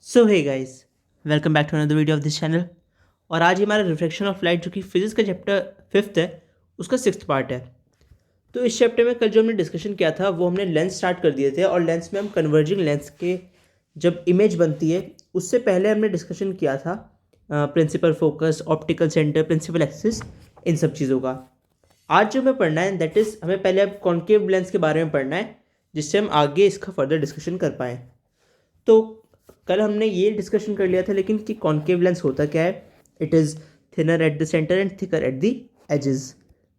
So hey guys, welcome back to another video of this channel. और आज हमारा reflection of light जो कि फिजिक्स का चैप्टर फिफ्थ है, उसका सिक्स्थ पार्ट है। तो इस चैप्टर में कल जो हमने डिस्कशन किया था वो हमने लेंस स्टार्ट कर दिए थे, और लेंस में हम कन्वर्जिंग लेंस के जब इमेज बनती है उससे पहले हमने डिस्कशन किया था principal focus, optical centre, principal axis, इन सब चीज़ों का। आज जो हमें पढ़ना है दैट इज़ हमें पहले अब कॉन्केव लेंस के बारे में पढ़ना है, जिससे हम आगे इसका फर्दर डिस्कशन कर पाएँ। तो कल हमने ये डिस्कशन कर लिया था लेकिन कि कॉन्केव लेंस होता क्या है। It is thinner at the centre and thicker at the edges,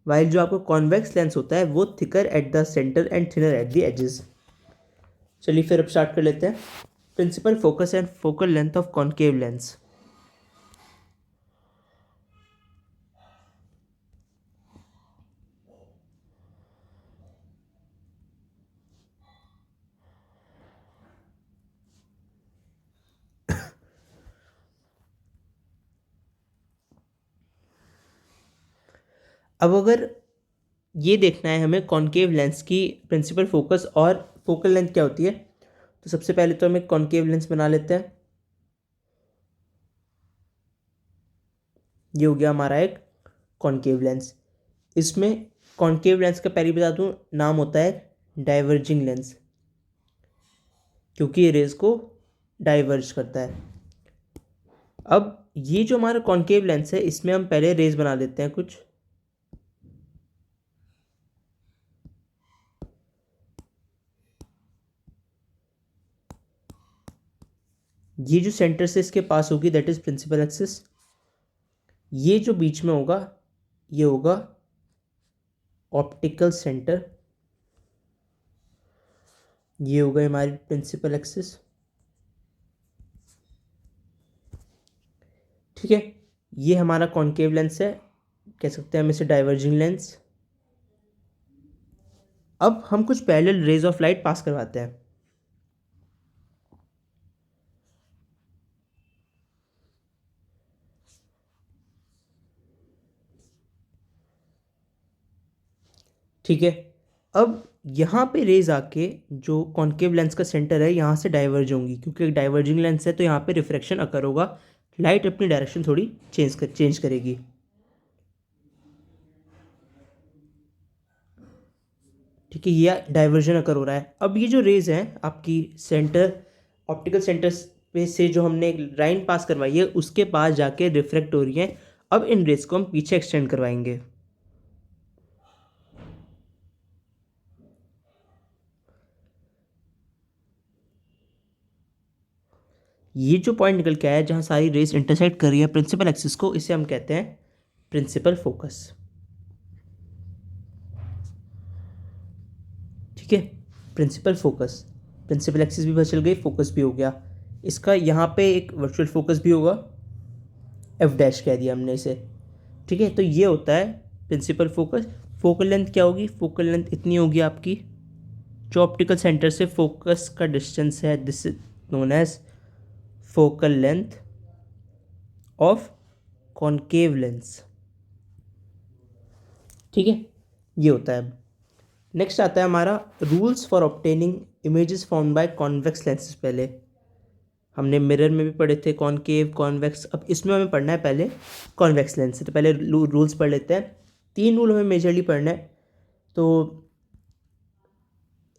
while जो आपको कॉन्वेक्स लेंस होता है वो thicker at the centre and thinner at the edges. चलिए फिर अब स्टार्ट कर लेते हैं। Principal focus and focal length of concave lens. अब अगर ये देखना है हमें कॉन्केव लेंस की प्रिंसिपल फोकस और फोकल लेंथ क्या होती है, तो सबसे पहले तो हम एक कॉन्केव लेंस बना लेते हैं। ये हो गया हमारा एक कॉन्केव लेंस। इसमें कॉन्केव लेंस का पहले बता दूं नाम होता है डाइवर्जिंग लेंस, क्योंकि ये रेज को डाइवर्ज करता है। अब ये जो हमारा कॉन्केव लेंस है इसमें हम पहले रेज बना लेते हैं कुछ। ये जो सेंटर से इसके पास होगी दैट इज प्रिंसिपल एक्सिस। ये जो बीच में होगा ये होगा ऑप्टिकल सेंटर। ये होगा हमारी प्रिंसिपल एक्सिस। ठीक है, ये हमारा कॉन्केव लेंस है, कह सकते हैं हम इसे डाइवर्जिंग लेंस। अब हम कुछ parallel raise of light pass करवाते हैं। ठीक है, अब यहाँ पे रेज आके जो कॉन्केव लेंस का सेंटर है यहाँ से डाइवर्ज होंगी, क्योंकि एक डाइवर्जिंग लेंस है तो यहाँ पे रिफ्रैक्शन अकर होगा। लाइट अपनी डायरेक्शन थोड़ी चेंज करेगी। ठीक है, ये डाइवर्जन अकर हो रहा है। अब ये जो रेज हैं आपकी सेंटर, ऑप्टिकल सेंटर पे से जो हमने एक लाइन पास करवाई है उसके पास जाके रिफ्रैक्ट हो रही है। अब इन रेज को हम पीछे एक्सटेंड करवाएंगे। ये जो पॉइंट निकल के आया है जहाँ सारी रेज इंटरसेक्ट कर रही है प्रिंसिपल एक्सिस को, इसे हम कहते हैं प्रिंसिपल फोकस। ठीक है, प्रिंसिपल फोकस, प्रिंसिपल एक्सिस भी बचल गई, फोकस भी हो गया। इसका यहाँ पे एक वर्चुअल फोकस भी होगा, एफ डैश कह दिया हमने इसे। ठीक है, तो ये होता है प्रिंसिपल फोकस। फोकल लेंथ क्या होगी? फोकल लेंथ इतनी होगी आपकी, जो ऑप्टिकल सेंटर से फोकस का डिस्टेंस है, this is known as focal length of concave lens. ठीक है, ये होता है। अब नेक्स्ट आता है हमारा rules for obtaining images formed by convex lenses. पहले हमने मिरर में भी पढ़े थे कॉनकेव, कॉन्वेक्स। अब इसमें हमें पढ़ना है पहले कॉन्वेक्स लेंस से। तो पहले रूल्स पढ़ लेते हैं। तीन रूल हमें मेजरली पढ़ना है। तो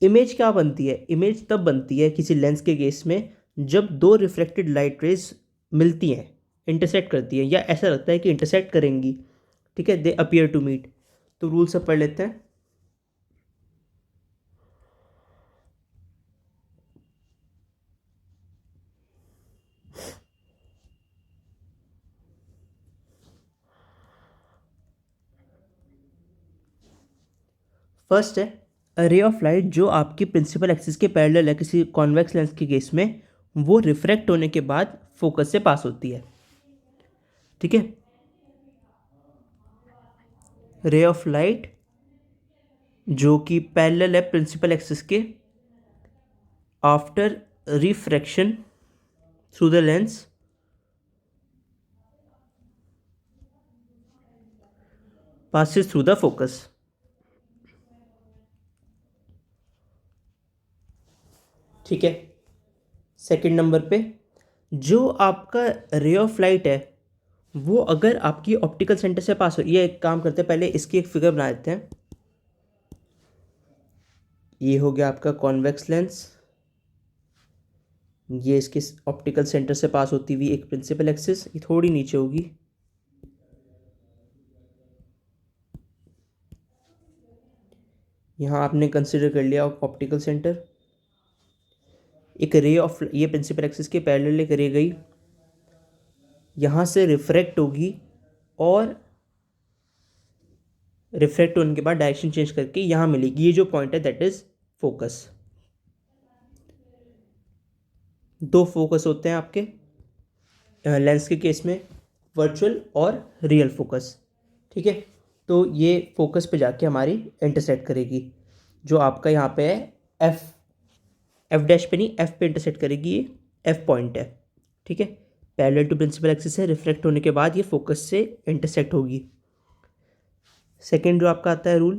इमेज क्या बनती है? इमेज तब बनती है किसी लेंस के केस में जब दो रिफ्लेक्टेड लाइट रेज मिलती हैं, इंटरसेक्ट करती है, या ऐसा लगता है कि इंटरसेक्ट करेंगी। ठीक है, दे अपीयर टू मीट। तो रूल सब पढ़ लेते हैं। फर्स्ट है, अ रे ऑफ लाइट जो आपकी प्रिंसिपल एक्सिस के पैरेलल है किसी कॉन्वेक्स लेंस के केस में, वो रिफ्रैक्ट होने के बाद फोकस से पास होती है। ठीक है, रे ऑफ लाइट जो कि पैरेलल है प्रिंसिपल एक्सिस के, after refraction through the lens passes through the focus। ठीक है, सेकंड नंबर पे जो आपका रे ऑफ लाइट है वो अगर आपकी ऑप्टिकल सेंटर से पास हो, ये एक काम करते हैं, पहले इसकी एक फिगर बना देते हैं। ये हो गया आपका कॉन्वेक्स लेंस, ये इसके ऑप्टिकल सेंटर से पास होती हुई एक प्रिंसिपल एक्सिस, ये थोड़ी नीचे होगी। यहाँ आपने कंसिडर कर लिया ऑप्टिकल सेंटर। एक रे ऑफ, ये प्रिंसिपल एक्सिस के पैरेलल एक रे गई, यहाँ से रिफ्रैक्ट होगी और रिफ्रैक्ट होने के बाद डायरेक्शन चेंज करके यहाँ मिलेगी। ये जो पॉइंट है दैट इज फोकस। दो फोकस होते हैं आपके लेंस के केस में, वर्चुअल और रियल फोकस। ठीक है, तो ये फोकस पे जाके हमारी इंटरसेक्ट करेगी, जो आपका यहाँ पे है एफ डैश पे नहीं, एफ पे इंटरसेक्ट करेगी, ये एफ पॉइंट है। ठीक है, पैरेलल टू प्रिंसिपल एक्सिस है, रिफ्लेक्ट होने के बाद ये फोकस से इंटरसेक्ट होगी। सेकेंड जो आपका आता है रूल,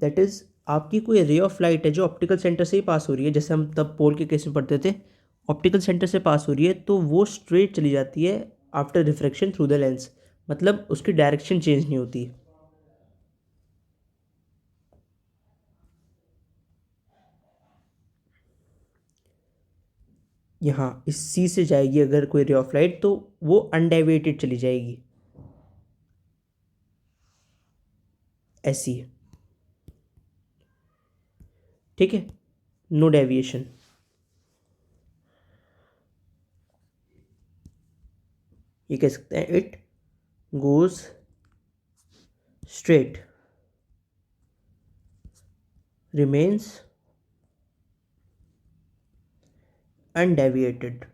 दैट इज़ आपकी कोई रे ऑफ लाइट है जो ऑप्टिकल सेंटर से ही पास हो रही है, जैसे हम तब पोल के केस में पढ़ते थे, ऑप्टिकल सेंटर से पास हो रही है तो वो स्ट्रेट चली जाती है after refraction through the lens, मतलब उसकी डायरेक्शन चेंज नहीं होती। यहाँ इस सी से जाएगी अगर कोई रे ऑफ लाइट तो वो अनडेविएटेड चली जाएगी, ऐसी है। ठीक है, नो डेविएशन। ये कह सकते हैं it goes straight, remains undeviated.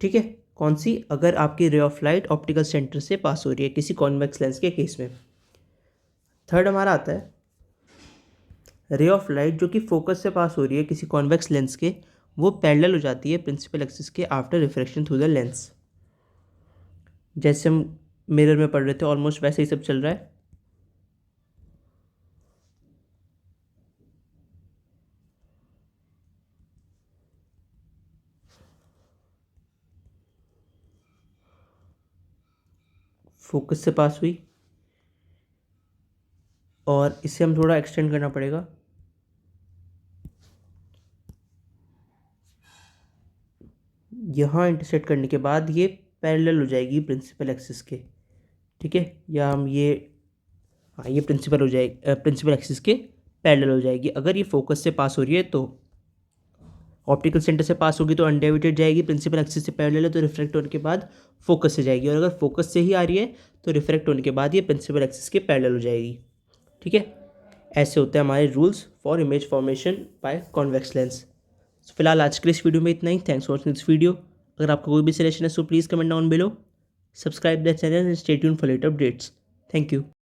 ठीक है, कौन सी? अगर आपकी ray of light optical centre से पास हो रही है किसी कॉन्वेक्स लेंस के केस में। थर्ड हमारा आता है रे ऑफ लाइट जो कि फोकस से पास हो रही है किसी कॉन्वेक्स लेंस के, वो पैरेलल हो जाती है प्रिंसिपल एक्सिस के after refraction through the lens. जैसे हम मिरर में पढ़ रहे थे ऑलमोस्ट वैसे ही सब चल रहा है। फोकस से पास हुई और इसे हम थोड़ा एक्सटेंड करना पड़ेगा। यहाँ इंटरसेक्ट करने के बाद ये पैरेलल हो जाएगी प्रिंसिपल एक्सिस के। ठीक है, या हम ये, हाँ ये प्रिंसिपल हो जाएगी, प्रिंसिपल एक्सिस के पैरेलल हो जाएगी। अगर ये फोकस से पास हो रही है तो ऑप्टिकल सेंटर से पास होगी तो अनडेविएटेड जाएगी, प्रिंसिपल एक्सिस से पैरेलल है तो रिफ्रैक्ट होने के बाद फोकस से जाएगी, और अगर फोकस से ही आ रही है तो रिफ्रैक्ट होने के बाद ये प्रिंसिपल एक्सिस के पैरेलल हो जाएगी। ठीक है, ऐसे होते हैं हमारे rules for image formation by convex lens. फिलहाल आज के इस वीडियो में इतना ही। Thanks for watching this video. अगर आपको कोई भी सजेशन है so please comment down below, subscribe the channel and stay tuned for latest updates. Thank you.